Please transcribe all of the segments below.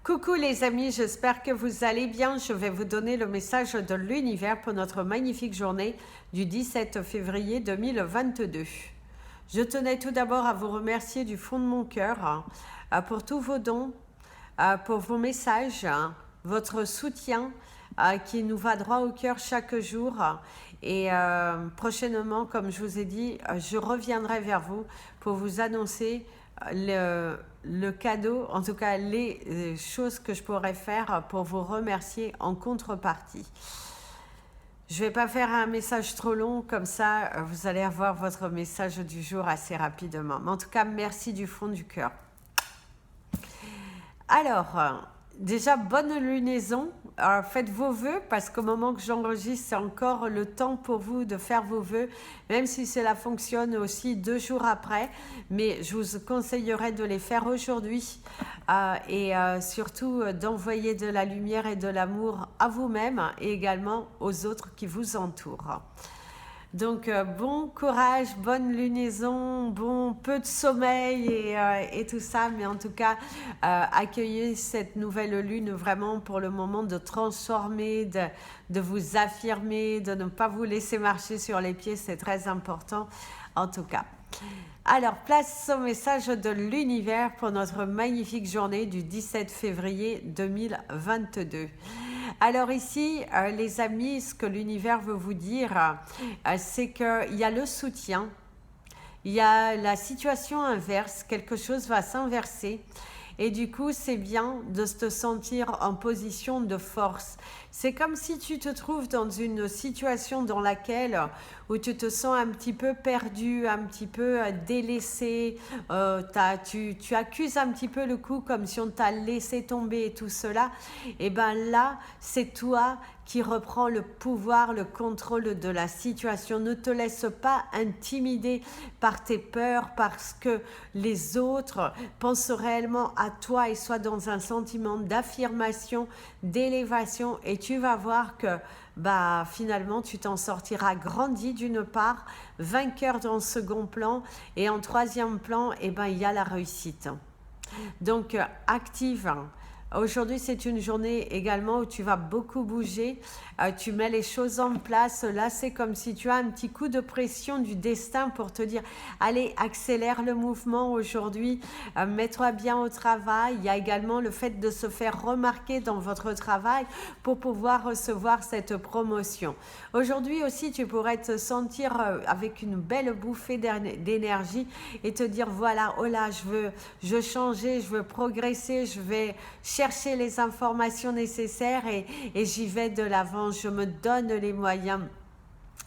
Coucou les amis, j'espère que vous allez bien. Je vais vous donner le message de l'univers pour notre magnifique journée du 17 février 2022. Je tenais tout d'abord à vous remercier du fond de mon cœur pour tous vos dons, pour vos messages, votre soutien qui nous va droit au cœur chaque jour. Et prochainement, comme je vous ai dit, je reviendrai vers vous pour vous annoncer le cadeau, en tout cas les choses que je pourrais faire pour vous remercier en contrepartie. Je ne vais pas faire un message trop long, comme ça vous allez avoir votre message du jour assez rapidement. Mais en tout cas, merci du fond du cœur. Alors, déjà, bonne lunaison. Alors, faites vos vœux parce qu'au moment que j'enregistre, c'est encore le temps pour vous de faire vos vœux, même si cela fonctionne aussi 2 jours après. Mais je vous conseillerais de les faire aujourd'hui et surtout d'envoyer de la lumière et de l'amour à vous-même et également aux autres qui vous entourent. Donc, bon courage, bonne lunaison, bon peu de sommeil et tout ça. Mais en tout cas, accueillez cette nouvelle lune vraiment pour le moment de transformer, de vous affirmer, de ne pas vous laisser marcher sur les pieds. C'est très important en tout cas. Alors, place au message de l'univers pour notre magnifique journée du 17 février 2022. Alors ici, les amis, ce que l'univers veut vous dire, c'est qu'il y a le soutien, il y a la situation inverse, quelque chose va s'inverser. Et du coup, c'est bien de te sentir en position de force. C'est comme si tu te trouves dans une situation dans laquelle où tu te sens un petit peu perdu, un petit peu délaissé. Tu accuses un petit peu le coup comme si on t'a laissé tomber et tout cela. Et bien là, c'est toi qui reprends le pouvoir, le contrôle de la situation. Ne te laisse pas intimider par tes peurs parce que les autres pensent réellement à toi et soient dans un sentiment d'affirmation, d'élévation et tu vas voir que finalement tu t'en sortiras grandi d'une part, vainqueur dans le second plan et en troisième plan, il y a la réussite. Donc active. Aujourd'hui, c'est une journée également où tu vas beaucoup bouger, tu mets les choses en place. Là, c'est comme si tu as un petit coup de pression du destin pour te dire « Allez, accélère le mouvement aujourd'hui, mets-toi bien au travail ». Il y a également le fait de se faire remarquer dans votre travail pour pouvoir recevoir cette promotion. Aujourd'hui aussi, tu pourrais te sentir avec une belle bouffée d'énergie et te dire « Voilà, oh là, je veux changer, je veux progresser, je vais chercher les informations nécessaires et j'y vais de l'avant, je me donne les moyens. »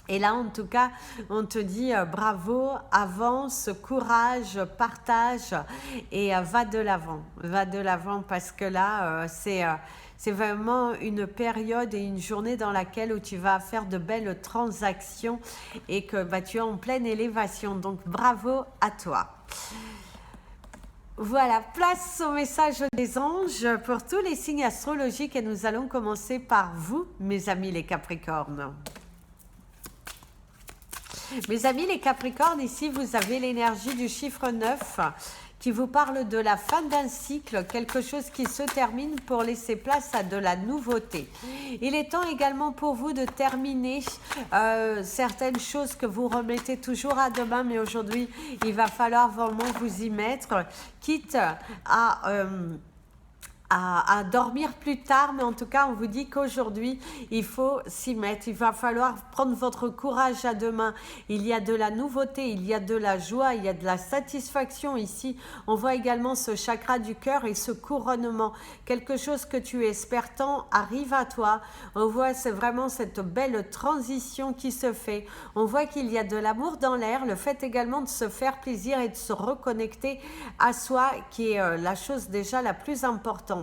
Et là, en tout cas, on te dit bravo, avance, courage, partage et va de l'avant. Va de l'avant parce que là, c'est vraiment une période et une journée dans laquelle où tu vas faire de belles transactions et que tu es en pleine élévation. Donc, bravo à toi. Voilà, place au message des anges pour tous les signes astrologiques et nous allons commencer par vous, mes amis les Capricornes. Mes amis les Capricornes, ici vous avez l'énergie du chiffre 9 qui vous parle de la fin d'un cycle, quelque chose qui se termine pour laisser place à de la nouveauté. Il est temps également pour vous de terminer certaines choses que vous remettez toujours à demain, mais aujourd'hui, il va falloir vraiment vous y mettre, quitte à dormir plus tard, mais en tout cas on vous dit qu'aujourd'hui il faut s'y mettre, il va falloir prendre votre courage à deux mains. Il y a de la nouveauté, il y a de la joie, il y a de la satisfaction ici. On voit également ce chakra du cœur et ce couronnement, quelque chose que tu espères tant arrive à toi. On voit c'est vraiment cette belle transition qui se fait. On voit qu'il y a de l'amour dans l'air, le fait également de se faire plaisir et de se reconnecter à soi qui est la chose déjà la plus importante.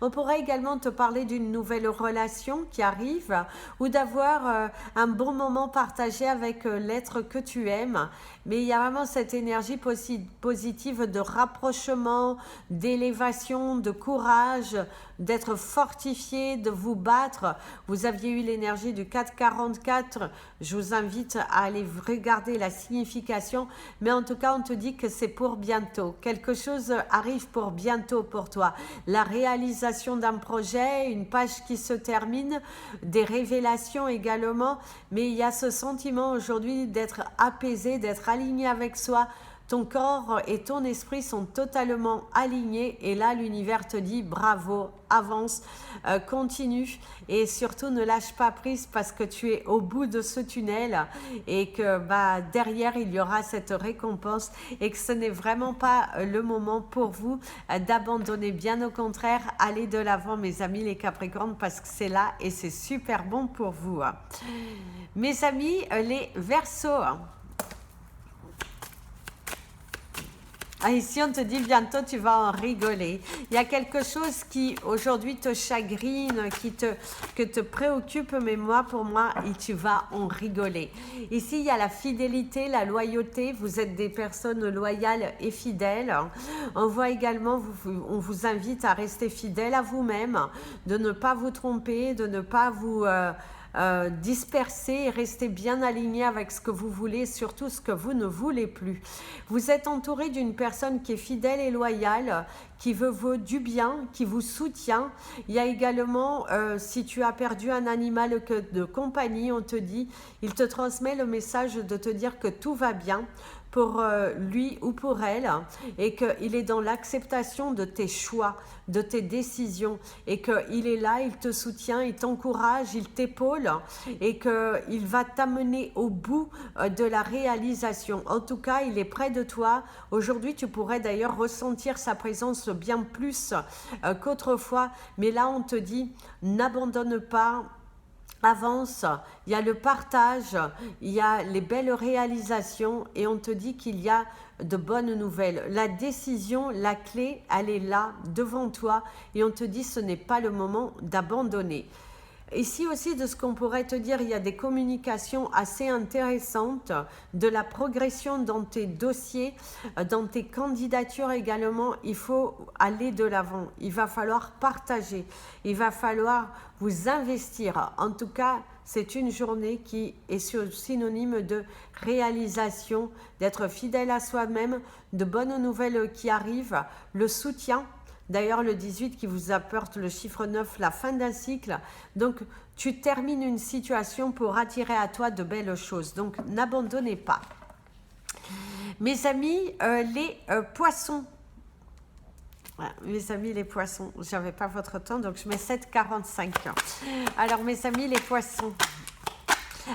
On pourrait également te parler d'une nouvelle relation qui arrive ou d'avoir un bon moment partagé avec l'être que tu aimes. Mais il y a vraiment cette énergie positive de rapprochement, d'élévation, de courage, d'être fortifié, de vous battre. Vous aviez eu l'énergie du 444. Je vous invite à aller regarder la signification. Mais en tout cas, on te dit que c'est pour bientôt. Quelque chose arrive pour bientôt pour toi. La réalisation d'un projet, une page qui se termine, des révélations également, mais il y a ce sentiment aujourd'hui d'être apaisé, d'être aligné avec soi. Ton corps et ton esprit sont totalement alignés et là l'univers te dit bravo, avance, continue et surtout ne lâche pas prise parce que tu es au bout de ce tunnel et que derrière il y aura cette récompense et que ce n'est vraiment pas le moment pour vous d'abandonner, bien au contraire, allez de l'avant mes amis les Capricornes parce que c'est là et c'est super bon pour vous. Mes amis les Verseaux. Ici, on te dit bientôt, tu vas en rigoler. Il y a quelque chose qui aujourd'hui te chagrine, que te préoccupe, mais pour moi, tu vas en rigoler. Ici, il y a la fidélité, la loyauté. Vous êtes des personnes loyales et fidèles. On voit également, on vous invite à rester fidèle à vous-même, de ne pas vous tromper, de ne pas vous... disperser et rester bien aligné avec ce que vous voulez, surtout ce que vous ne voulez plus. Vous êtes entouré d'une personne qui est fidèle et loyale, qui veut du bien, qui vous soutient. Il y a également, si tu as perdu un animal de compagnie, on te dit, il te transmet le message de te dire que tout va bien pour lui ou pour elle et qu'il est dans l'acceptation de tes choix, de tes décisions et qu'il est là, il te soutient, il t'encourage, il t'épaule et qu'il va t'amener au bout de la réalisation. En tout cas, il est près de toi. Aujourd'hui, tu pourrais d'ailleurs ressentir sa présence bien plus qu'autrefois, mais là, on te dit, n'abandonne pas, avance, il y a le partage, il y a les belles réalisations et on te dit qu'il y a de bonnes nouvelles. La décision, la clé, elle est là devant toi et on te dit ce n'est pas le moment d'abandonner. Ici aussi, de ce qu'on pourrait te dire, il y a des communications assez intéressantes, de la progression dans tes dossiers, dans tes candidatures également. Il faut aller de l'avant, il va falloir partager, il va falloir vous investir. En tout cas, c'est une journée qui est synonyme de réalisation, d'être fidèle à soi-même, de bonnes nouvelles qui arrivent, le soutien. D'ailleurs, le 18 qui vous apporte le chiffre 9, la fin d'un cycle. Donc, tu termines une situation pour attirer à toi de belles choses. Donc, n'abandonnez pas. Mes amis, les poissons. Voilà, mes amis, les poissons. Je n'avais pas votre temps, donc je mets 7,45. Alors, mes amis, les poissons.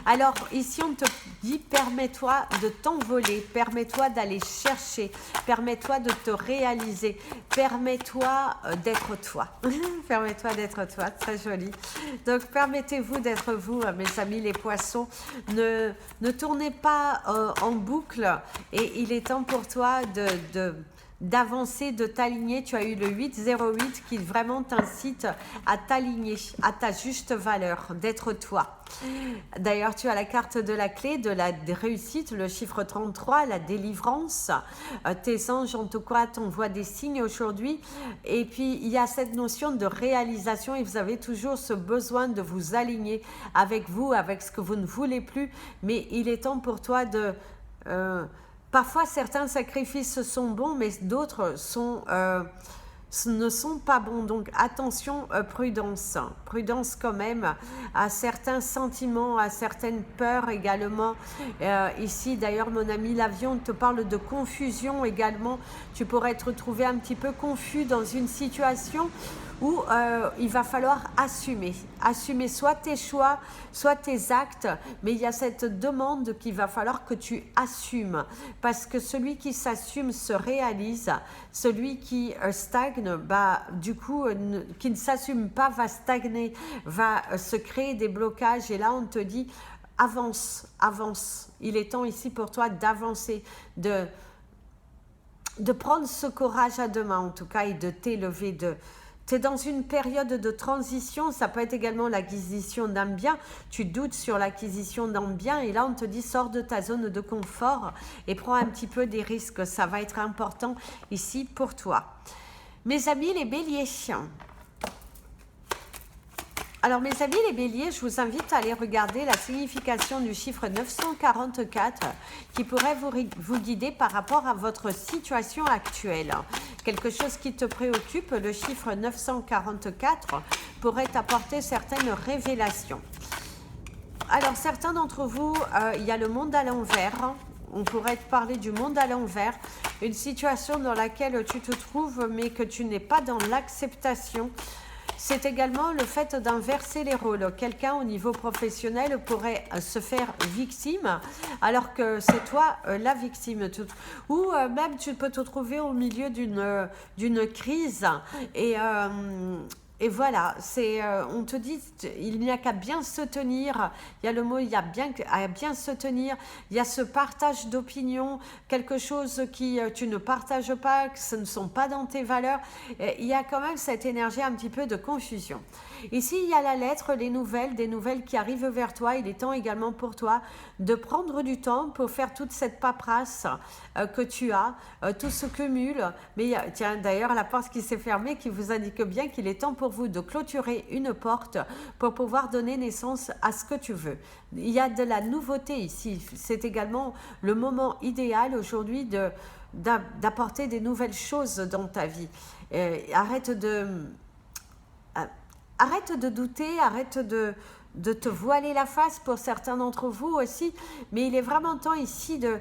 Alors, ici, on te dit, permets-toi de t'envoler, permets-toi d'aller chercher, permets-toi de te réaliser, permets-toi d'être toi. Permets-toi d'être toi, très joli. Donc, permettez-vous d'être vous, mes amis les poissons. Ne tournez pas en boucle et il est temps pour toi d'avancer, de t'aligner. Tu as eu le 808 qui vraiment t'incite à t'aligner à ta juste valeur, d'être toi. D'ailleurs, tu as la carte de la clé de la réussite, le chiffre 33, la délivrance. Tes anges, en tout cas, t'envoient des signes aujourd'hui. Et puis, il y a cette notion de réalisation et vous avez toujours ce besoin de vous aligner avec vous, avec ce que vous ne voulez plus. Mais il est temps pour toi de... Parfois, certains sacrifices sont bons, mais d'autres ne sont pas bons. Donc, attention, prudence. Prudence quand même à certains sentiments, à certaines peurs également. Ici, d'ailleurs, mon ami l'avion te parle de confusion également. Tu pourrais te retrouver un petit peu confus dans une situation où il va falloir assumer. Assumer soit tes choix, soit tes actes, mais il y a cette demande qu'il va falloir que tu assumes. Parce que celui qui s'assume se réalise, celui qui stagne, du coup, qui ne s'assume pas va stagner, va se créer des blocages. Et là, on te dit, avance, avance. Il est temps ici pour toi d'avancer, de prendre ce courage à deux mains, en tout cas, et de t'élever, tu es dans une période de transition, ça peut être également l'acquisition d'un bien, tu doutes sur l'acquisition d'un bien et là on te dit sors de ta zone de confort et prends un petit peu des risques, ça va être important ici pour toi. Mes amis les béliers, Alors mes amis les béliers, je vous invite à aller regarder la signification du chiffre 944 qui pourrait vous guider par rapport à votre situation actuelle. Quelque chose qui te préoccupe, le chiffre 944 pourrait t'apporter certaines révélations. Alors certains d'entre vous, il y a le monde à l'envers. On pourrait te parler du monde à l'envers, une situation dans laquelle tu te trouves mais que tu n'es pas dans l'acceptation. C'est également le fait d'inverser les rôles. Quelqu'un au niveau professionnel pourrait se faire victime alors que c'est toi la victime. Ou même tu peux te trouver au milieu d'une crise et voilà, on te dit, il n'y a qu'à bien se tenir. Il y a le mot, il y a bien à bien se tenir. Il y a ce partage d'opinion, quelque chose qui tu ne partages pas, que ce ne sont pas dans tes valeurs. Et il y a quand même cette énergie un petit peu de confusion. Ici, il y a la lettre, les nouvelles, des nouvelles qui arrivent vers toi. Il est temps également pour toi de prendre du temps pour faire toute cette paperasse que tu as, tout se cumule. Mais tiens, d'ailleurs, la porte qui s'est fermée qui vous indique bien qu'il est temps pour vous de clôturer une porte pour pouvoir donner naissance à ce que tu veux. Il y a de la nouveauté ici. C'est également le moment idéal aujourd'hui d'apporter des nouvelles choses dans ta vie. Arrête de douter, arrête de te voiler la face pour certains d'entre vous aussi, mais il est vraiment temps ici de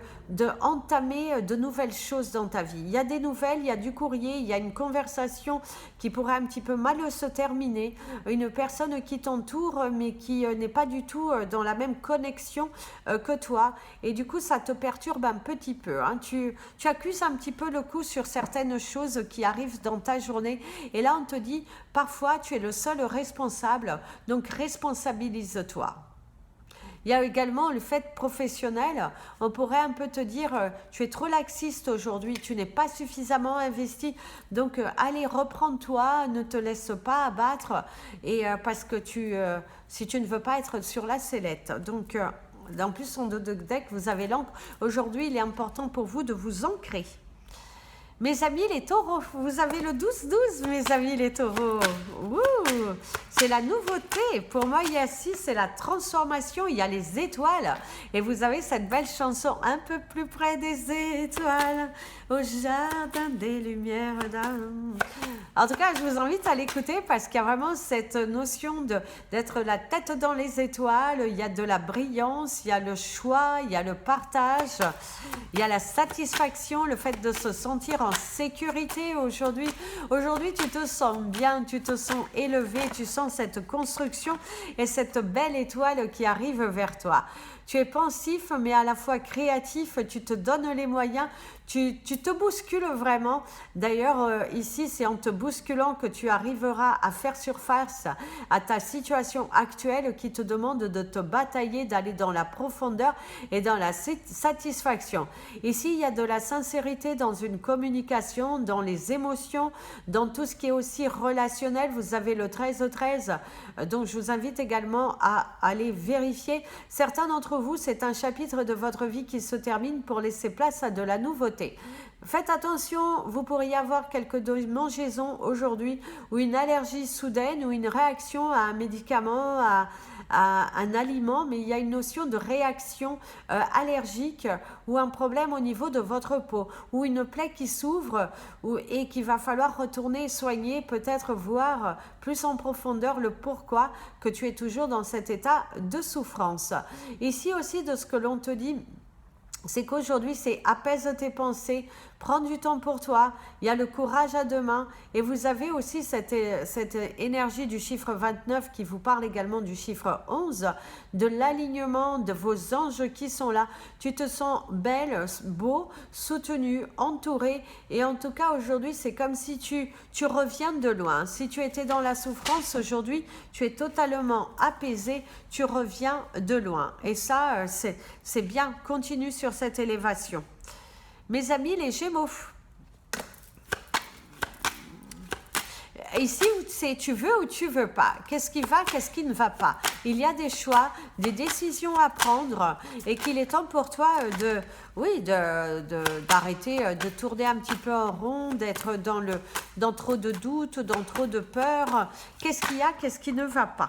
entamer de nouvelles choses dans ta vie. Il y a des nouvelles, il y a du courrier, il y a une conversation qui pourrait un petit peu mal se terminer, une personne qui t'entoure mais qui n'est pas du tout dans la même connexion que toi, et du coup ça te perturbe un petit peu, hein. Tu accuses un petit peu le coup sur certaines choses qui arrivent dans ta journée, et là on te dit parfois tu es le seul responsable, donc responsabilise-toi. Il y a également le fait professionnel. On pourrait un peu te dire, tu es trop laxiste aujourd'hui, tu n'es pas suffisamment investi. Donc, allez, reprends-toi, ne te laisse pas abattre. Et parce que si tu ne veux pas être sur la sellette. Donc, en plus, en dos de deck, vous avez l'encre. Aujourd'hui, il est important pour vous de vous ancrer. Mes amis les taureaux, vous avez le 12-12, mes amis les taureaux. C'est la nouveauté. Pour moi, ici, c'est la transformation. Il y a les étoiles. Et vous avez cette belle chanson, un peu plus près des étoiles, au jardin des lumières d'âme. En tout cas, je vous invite à l'écouter parce qu'il y a vraiment cette notion d'être la tête dans les étoiles. Il y a de la brillance, il y a le choix, il y a le partage, il y a la satisfaction, le fait de se sentir en sécurité aujourd'hui. Aujourd'hui, tu te sens bien, tu te sens élevé, tu sens cette construction et cette belle étoile qui arrive vers toi. Tu es pensif mais à la fois créatif, tu te donnes les moyens, tu te bouscules vraiment. D'ailleurs, ici, c'est en te bousculant que tu arriveras à faire surface à ta situation actuelle qui te demande de te batailler, d'aller dans la profondeur et dans la satisfaction. Ici, il y a de la sincérité dans une communication, dans les émotions, dans tout ce qui est aussi relationnel. Vous avez le 13-13, donc je vous invite également à aller vérifier. Certains d'entre vous, c'est un chapitre de votre vie qui se termine pour laisser place à de la nouveauté. Faites attention, vous pourriez avoir quelques démangeaisons aujourd'hui ou une allergie soudaine ou une réaction à un médicament, à un aliment, mais il y a une notion de réaction allergique ou un problème au niveau de votre peau ou une plaie qui s'ouvre et qu'il va falloir retourner soigner, peut-être voir plus en profondeur le pourquoi que tu es toujours dans cet état de souffrance. Ici aussi, de ce que l'on te dit, c'est qu'aujourd'hui, c'est apaise tes pensées, prends du temps pour toi, il y a le courage à deux mains et vous avez aussi cette énergie du chiffre 29 qui vous parle également du chiffre 11, de l'alignement de vos anges qui sont là. Tu te sens belle, beau, soutenu, entouré et en tout cas aujourd'hui, c'est comme si tu reviens de loin. Si tu étais dans la souffrance aujourd'hui, tu es totalement apaisé, tu reviens de loin et ça, c'est bien, continue sur cette élévation. Mes amis les Gémeaux, ici c'est tu veux ou tu veux pas, qu'est-ce qui va, qu'est-ce qui ne va pas. Il y a des choix, des décisions à prendre et qu'il est temps pour toi d'arrêter de tourner un petit peu en rond, d'être dans trop de doutes, dans trop de peur. Qu'est-ce qu'il y a, qu'est-ce qui ne va pas.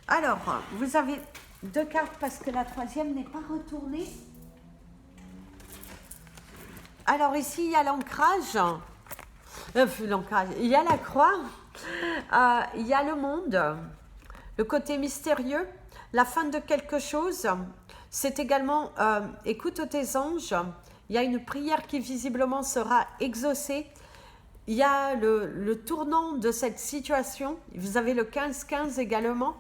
Alors, vous avez 2 cartes parce que la troisième n'est pas retournée. Alors ici, il y a l'ancrage. L'ancrage. Il y a la croix. Il y a le monde. Le côté mystérieux. La fin de quelque chose. C'est également, écoute tes anges. Il y a une prière qui visiblement sera exaucée. Il y a le tournant de cette situation. Vous avez le 15-15 également.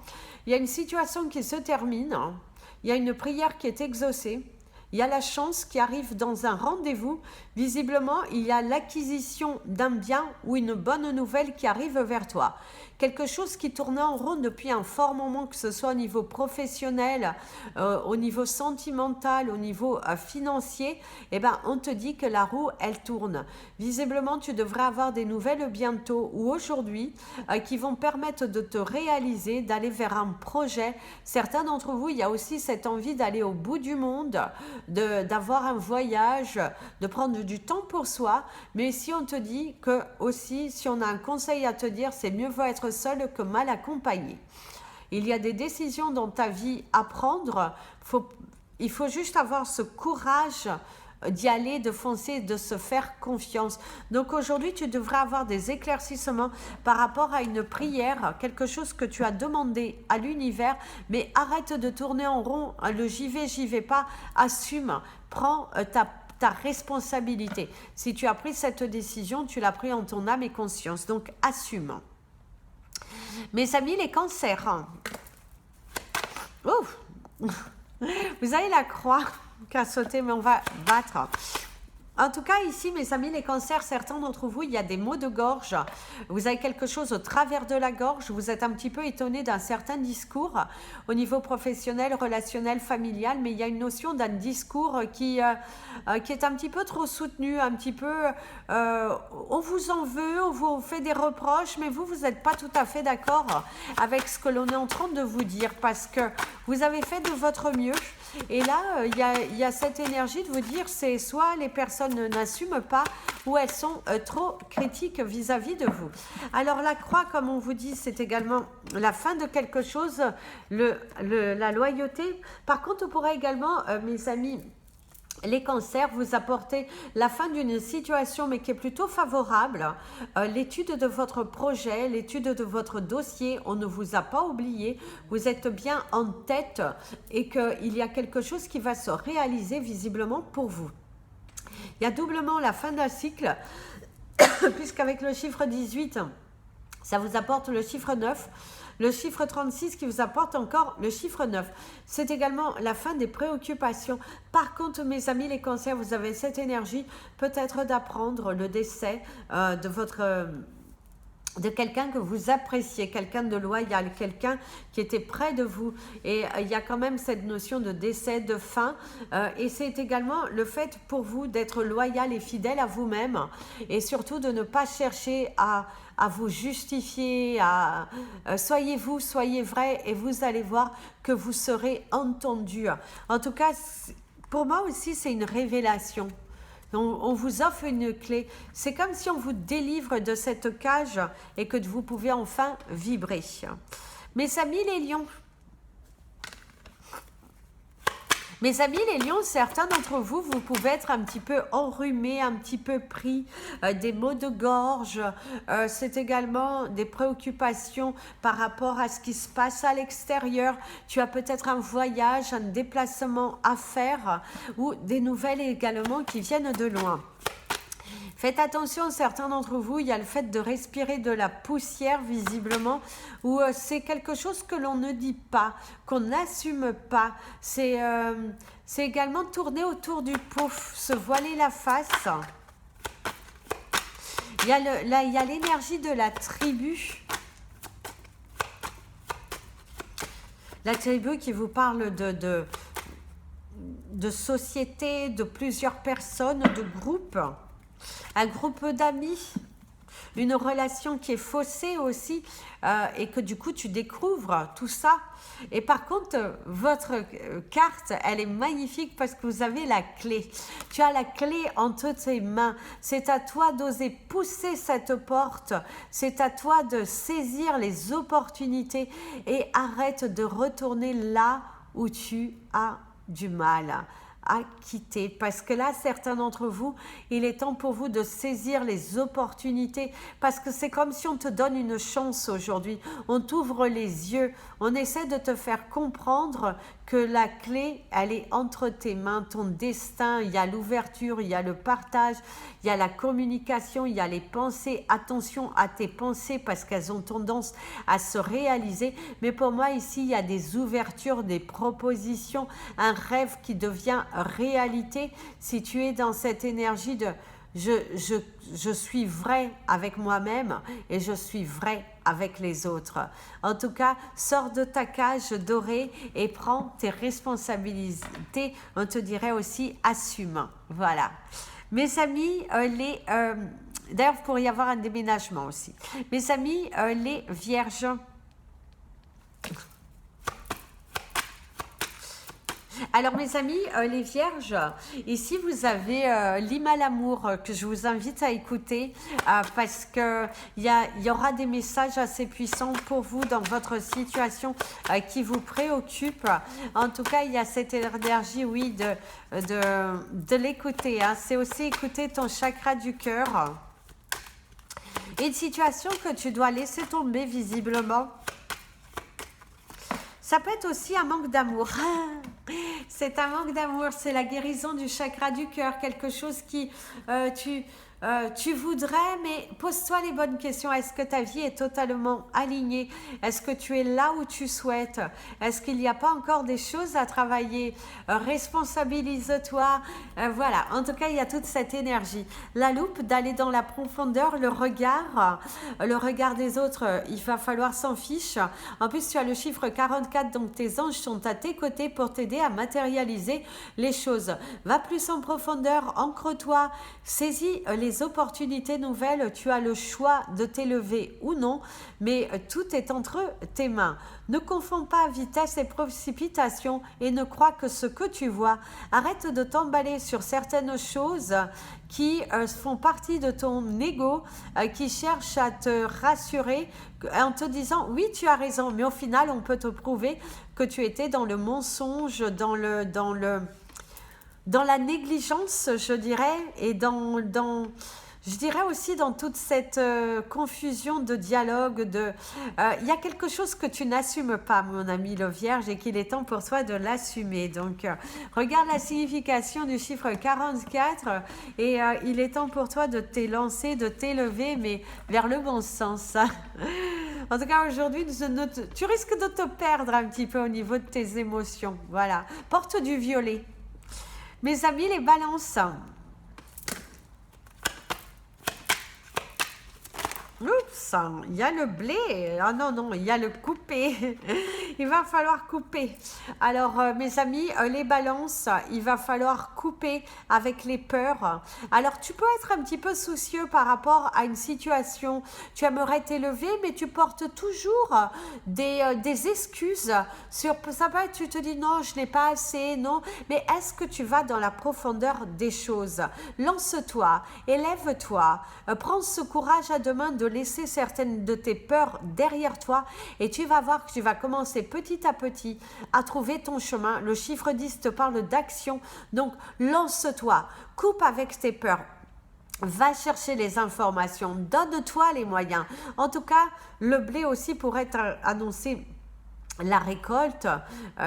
Il y a une situation qui se termine. Il y a une prière qui est exaucée. Il y a la chance qui arrive dans un rendez-vous. Visiblement, il y a l'acquisition d'un bien ou une bonne nouvelle qui arrive vers toi. Quelque chose qui tournait en rond depuis un fort moment, que ce soit au niveau professionnel, au niveau sentimental, au niveau financier, eh ben, on te dit que la roue, elle tourne. Visiblement, tu devrais avoir des nouvelles bientôt ou aujourd'hui qui vont permettre de te réaliser, d'aller vers un projet. Certains d'entre vous, il y a aussi cette envie d'aller au bout du monde, d'avoir un voyage, de prendre du temps pour soi. Mais si on te dit que aussi, si on a un conseil à te dire, c'est mieux vaut être seul que mal accompagné. Il y a des décisions dans ta vie à prendre. Il faut juste avoir ce courage d'y aller, de foncer, de se faire confiance. Donc aujourd'hui, tu devrais avoir des éclaircissements par rapport à une prière, quelque chose que tu as demandé à l'univers, mais arrête de tourner en rond, le j'y vais pas, assume, prends ta responsabilité. Si tu as pris cette décision, tu l'as pris en ton âme et conscience, donc assume. Mes amis, les cancers. Ouf. Vous avez la croix qui a sauté, mais on va battre. En tout cas, ici, mes amis, les cancers, certains d'entre vous, il y a des maux de gorge. Vous avez quelque chose au travers de la gorge. Vous êtes un petit peu étonné d'un certain discours au niveau professionnel, relationnel, familial. Mais il y a une notion d'un discours qui est un petit peu trop soutenu, un petit peu... on vous en veut, on vous fait des reproches, mais vous n'êtes pas tout à fait d'accord avec ce que l'on est en train de vous dire parce que vous avez fait de votre mieux. Et là, il y a cette énergie de vous dire, c'est soit les personnes n'assument pas ou elles sont trop critiques vis-à-vis de vous. Alors la croix, comme on vous dit, c'est également la fin de quelque chose, la loyauté. Par contre, on pourrait également, mes amis, les cancers, vous apporter la fin d'une situation mais qui est plutôt favorable, l'étude de votre projet, l'étude de votre dossier, on ne vous a pas oublié, vous êtes bien en tête et qu'il y a quelque chose qui va se réaliser visiblement pour vous. Il y a doublement la fin d'un cycle, puisqu'avec le chiffre 18, ça vous apporte le chiffre 9. Le chiffre 36 qui vous apporte encore le chiffre 9. C'est également la fin des préoccupations. Par contre, mes amis, les cancers, vous avez cette énergie peut-être d'apprendre le décès de quelqu'un que vous appréciez, quelqu'un de loyal, quelqu'un qui était près de vous. Et il y a quand même cette notion de décès, de fin. Et c'est également le fait pour vous d'être loyal et fidèle à vous-même. Et surtout de ne pas chercher à vous justifier, soyez vous, soyez vrai et vous allez voir que vous serez entendu. En tout cas, pour moi aussi, c'est une révélation. On vous offre une clé. C'est comme si on vous délivre de cette cage et que vous pouvez enfin vibrer. Mes amis les lions. Mes amis les lions, certains d'entre vous, vous pouvez être un petit peu enrhumés, un petit peu pris, des maux de gorge. C'est également des préoccupations par rapport à ce qui se passe à l'extérieur. Tu as peut-être un voyage, un déplacement à faire ou des nouvelles également qui viennent de loin. Faites attention, certains d'entre vous, il y a le fait de respirer de la poussière visiblement, ou c'est quelque chose que l'on ne dit pas, qu'on n'assume pas. C'est également tourner autour du pot, se voiler la face. Il y a l'énergie de la tribu. La tribu qui vous parle de société, de plusieurs personnes, de groupes. Un groupe d'amis, une relation qui est faussée aussi, et que du coup tu découvres tout ça. Et par contre, votre carte, elle est magnifique parce que vous avez la clé. Tu as la clé entre tes mains. C'est à toi d'oser pousser cette porte. C'est à toi de saisir les opportunités et arrête de retourner là où tu as du mal à quitter, parce que là, certains d'entre vous, il est temps pour vous de saisir les opportunités, parce que c'est comme si on te donne une chance aujourd'hui, on t'ouvre les yeux, on essaie de te faire comprendre que la clé, elle est entre tes mains, ton destin, il y a l'ouverture, il y a le partage, il y a la communication, il y a les pensées, attention à tes pensées parce qu'elles ont tendance à se réaliser, mais pour moi ici, il y a des ouvertures, des propositions, un rêve qui devient réalité si tu es dans cette énergie de je suis vrai avec moi-même et je suis vrai avec les autres. En tout cas, sors de ta cage dorée et prends tes responsabilités. On te dirait aussi assume. Voilà. Mes amis, d'ailleurs, il pourrait y avoir un déménagement aussi. Mes amis, les vierges. Alors mes amis, les vierges, ici vous avez l'hymne à l'amour que je vous invite à écouter parce que il y aura des messages assez puissants pour vous dans votre situation qui vous préoccupe. En tout cas, il y a cette énergie, oui, de l'écouter. Hein. C'est aussi écouter ton chakra du cœur. Une situation que tu dois laisser tomber visiblement. Ça peut être aussi un manque d'amour. C'est un manque d'amour, c'est la guérison du chakra du cœur, quelque chose qui tu voudrais, mais pose-toi les bonnes questions. Est-ce que ta vie est totalement alignée? Est-ce que tu es là où tu souhaites? Est-ce qu'il n'y a pas encore des choses à travailler? Responsabilise-toi. Voilà, en tout cas, il y a toute cette énergie. La loupe, d'aller dans la profondeur, le regard des autres, il va falloir s'en fiche. En plus, tu as le chiffre 44, donc tes anges sont à tes côtés pour t'aider à matérialiser les choses. Va plus en profondeur, ancre-toi, saisis les opportunités nouvelles, tu as le choix de t'élever ou non, mais tout est entre tes mains. Ne confonds pas vitesse et précipitation et ne crois que ce que tu vois. Arrête de t'emballer sur certaines choses qui font partie de ton ego, qui cherchent à te rassurer en te disant oui tu as raison, mais au final on peut te prouver que tu étais dans le mensonge, dans la négligence, je dirais, et je dirais aussi dans toute cette confusion de dialogue, il y a quelque chose que tu n'assumes pas, mon ami le Vierge, et qu'il est temps pour toi de l'assumer. Donc, regarde la signification du chiffre 44, et il est temps pour toi de t'élancer, de t'élever, mais vers le bon sens. En tout cas, aujourd'hui, tu risques de te perdre un petit peu au niveau de tes émotions. Voilà, porte du violet. Mes amis, les balances. Oups, il y a le blé. Ah non, non, il y a le coupé. Il va falloir couper. Alors, mes amis, les balances, il va falloir couper avec les peurs. Alors, tu peux être un petit peu soucieux par rapport à une situation. Tu aimerais t'élever, mais tu portes toujours des excuses. Ça peut être, tu te dis non, je n'ai pas assez, non. Mais est-ce que tu vas dans la profondeur des choses? Lance-toi, élève-toi, prends ce courage à deux mains de laisser certaines de tes peurs derrière toi et tu vas voir que tu vas commencer petit à petit à trouver ton chemin. Le chiffre 10 te parle d'action, donc lance-toi, coupe avec tes peurs. Va chercher les informations, donne-toi les moyens. En tout cas, le blé aussi pourrait être annoncé. La récolte,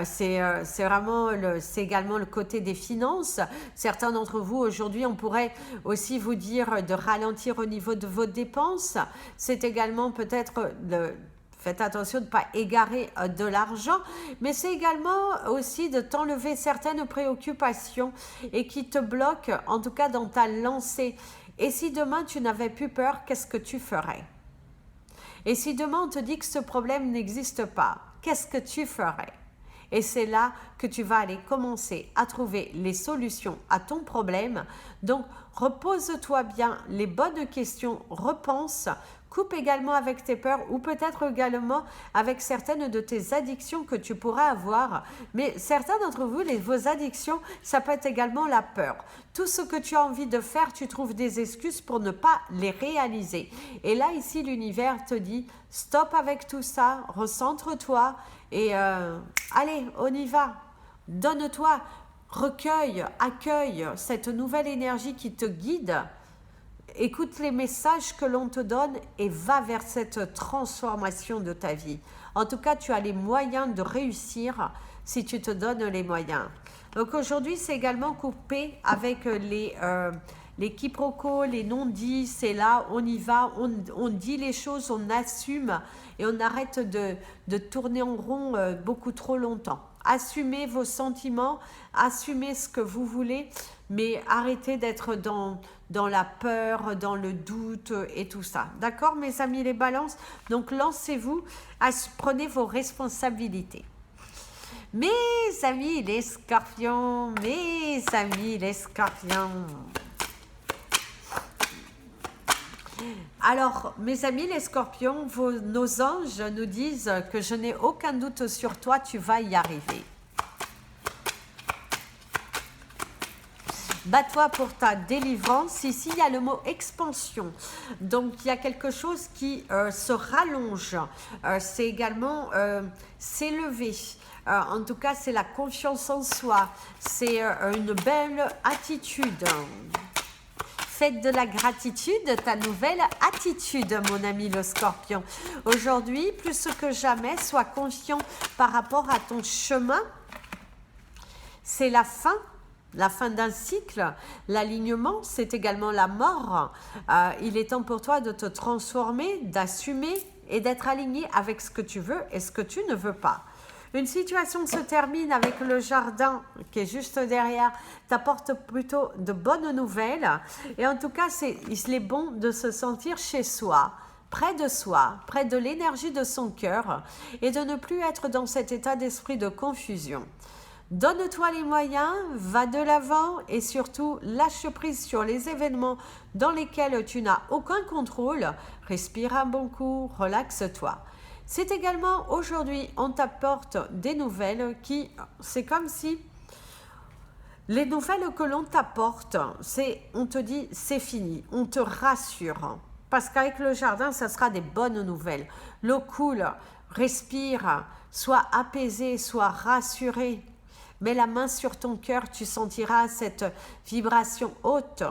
c'est également le côté des finances. Certains d'entre vous aujourd'hui, on pourrait aussi vous dire de ralentir au niveau de vos dépenses. C'est également peut-être faites attention de ne pas égarer de l'argent, mais c'est également aussi de t'enlever certaines préoccupations et qui te bloquent, en tout cas dans ta lancée. Et si demain tu n'avais plus peur, qu'est-ce que tu ferais? Et si demain on te dit que ce problème n'existe pas, qu'est-ce que tu ferais? Et c'est là que tu vas aller commencer à trouver les solutions à ton problème. Donc, repose-toi bien les bonnes questions, repense, coupe également avec tes peurs ou peut-être également avec certaines de tes addictions que tu pourras avoir. Mais certains d'entre vous, vos addictions, ça peut être également la peur. Tout ce que tu as envie de faire, tu trouves des excuses pour ne pas les réaliser. Et là, ici, l'univers te dit, stop avec tout ça, recentre-toi et allez, on y va. Donne-toi, recueille, accueille cette nouvelle énergie qui te guide. Écoute les messages que l'on te donne et va vers cette transformation de ta vie. En tout cas, tu as les moyens de réussir si tu te donnes les moyens. Donc aujourd'hui, c'est également coupé avec les quiproquos, les non-dits. C'est là, on y va, on dit les choses, on assume et on arrête de tourner en rond beaucoup trop longtemps. Assumez vos sentiments, assumez ce que vous voulez, mais arrêtez d'être dans la peur, dans le doute et tout ça. D'accord, mes amis les balances? Donc, lancez-vous, prenez vos responsabilités. Mes amis les scorpions, mes amis les scorpions. Alors, mes amis les scorpions, nos anges nous disent que je n'ai aucun doute sur toi, tu vas y arriver. Bats-toi pour ta délivrance. Ici, il y a le mot expansion. Donc, il y a quelque chose qui se rallonge. C'est également s'élever. En tout cas, c'est la confiance en soi. C'est une belle attitude. Faites de la gratitude ta nouvelle attitude, mon ami le scorpion. Aujourd'hui, plus que jamais, sois confiant par rapport à ton chemin. C'est la fin d'un cycle. L'alignement, c'est également la mort. Il est temps pour toi de te transformer, d'assumer et d'être aligné avec ce que tu veux et ce que tu ne veux pas. Une situation se termine avec le jardin qui est juste derrière, t'apporte plutôt de bonnes nouvelles. Et en tout cas, il est bon de se sentir chez soi, près de l'énergie de son cœur et de ne plus être dans cet état d'esprit de confusion. Donne-toi les moyens, va de l'avant et surtout lâche prise sur les événements dans lesquels tu n'as aucun contrôle. Respire un bon coup, relaxe-toi. C'est également aujourd'hui, on t'apporte des nouvelles qui, c'est comme si les nouvelles que l'on t'apporte, on te dit c'est fini, on te rassure. Parce qu'avec le jardin, ça sera des bonnes nouvelles. L'eau coule, respire, sois apaisé, sois rassuré. Mets la main sur ton cœur, tu sentiras cette vibration haute.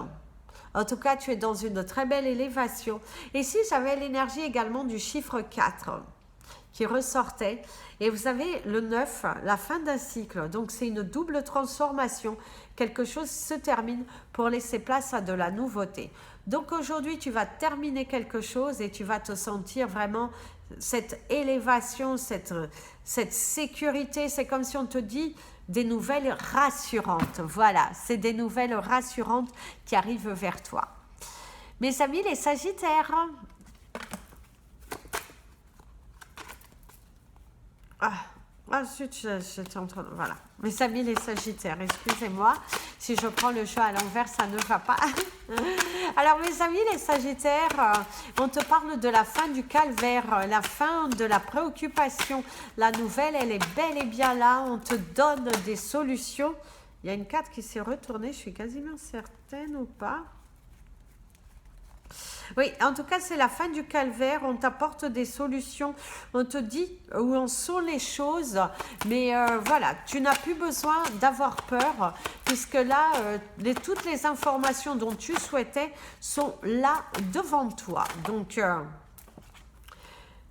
En tout cas, tu es dans une très belle élévation. Et si j'avais l'énergie également du chiffre 4 qui ressortait, et vous avez le 9, la fin d'un cycle. Donc, c'est une double transformation. Quelque chose se termine pour laisser place à de la nouveauté. Donc, aujourd'hui, tu vas terminer quelque chose et tu vas te sentir vraiment cette élévation, cette sécurité. C'est comme si on te dit des nouvelles rassurantes. Voilà, c'est des nouvelles rassurantes qui arrivent vers toi. Mes amis, les Sagittaires. Ensuite, j'étais en train de... Voilà. Mes amis les Sagittaires, excusez-moi. Si je prends le jeu à l'envers, ça ne va pas. Alors, mes amis les Sagittaires, on te parle de la fin du calvaire, la fin de la préoccupation. La nouvelle, elle est bel et bien là. On te donne des solutions. Il y a une carte qui s'est retournée, je suis quasiment certaine ou pas. Oui, en tout cas, c'est la fin du calvaire. On t'apporte des solutions. On te dit où en sont les choses. Mais voilà, tu n'as plus besoin d'avoir peur puisque là, toutes les informations dont tu souhaitais sont là devant toi. Donc,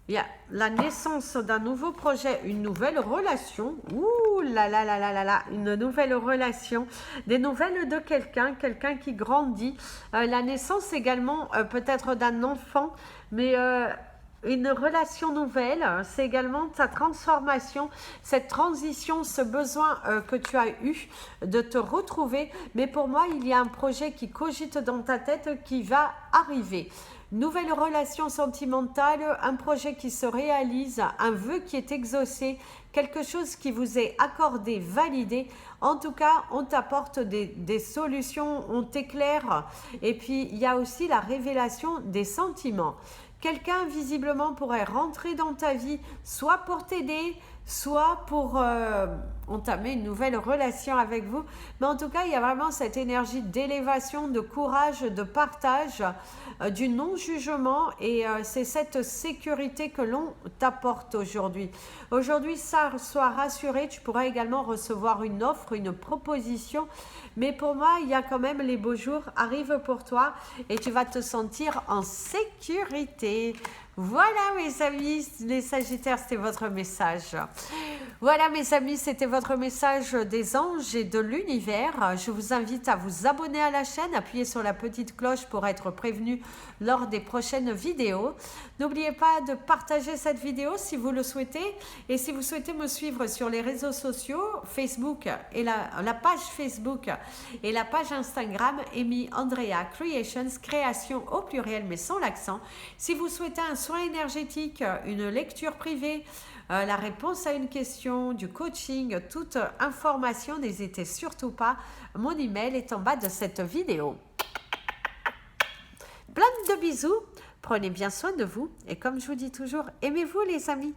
il y a la naissance d'un nouveau projet, une nouvelle relation. Ouh là là là là là là, une nouvelle relation. Des nouvelles de quelqu'un qui grandit. La naissance également peut-être d'un enfant, mais une relation nouvelle, c'est également ta transformation, cette transition, ce besoin que tu as eu de te retrouver. Mais pour moi, il y a un projet qui cogite dans ta tête qui va arriver. Nouvelle relation sentimentale, un projet qui se réalise, un vœu qui est exaucé, quelque chose qui vous est accordé, validé. En tout cas, on t'apporte des solutions, on t'éclaire. Et puis, il y a aussi la révélation des sentiments. Quelqu'un visiblement pourrait rentrer dans ta vie, soit pour t'aider, soit pour entamer une nouvelle relation avec vous. Mais en tout cas, il y a vraiment cette énergie d'élévation, de courage, de partage, du non-jugement, et c'est cette sécurité que l'on t'apporte aujourd'hui. Aujourd'hui, sois rassuré, tu pourras également recevoir une offre, une proposition. Mais pour moi, il y a quand même les beaux jours arrivent pour toi et tu vas te sentir en sécurité. Voilà mes amis, les Sagittaires, c'était votre message. Voilà mes amis, c'était votre message des anges et de l'univers. Je vous invite à vous abonner à la chaîne, appuyer sur la petite cloche pour être prévenu lors des prochaines vidéos. N'oubliez pas de partager cette vidéo si vous le souhaitez. Et si vous souhaitez me suivre sur les réseaux sociaux, Facebook et la page Facebook et la page Instagram, Amy Andrea Creations, création au pluriel mais sans l'accent. Si vous souhaitez un soin énergétique, une lecture privée, la réponse à une question, du coaching, toute information, n'hésitez surtout pas. Mon email est en bas de cette vidéo. Plein de bisous, prenez bien soin de vous et comme je vous dis toujours, aimez-vous les amis.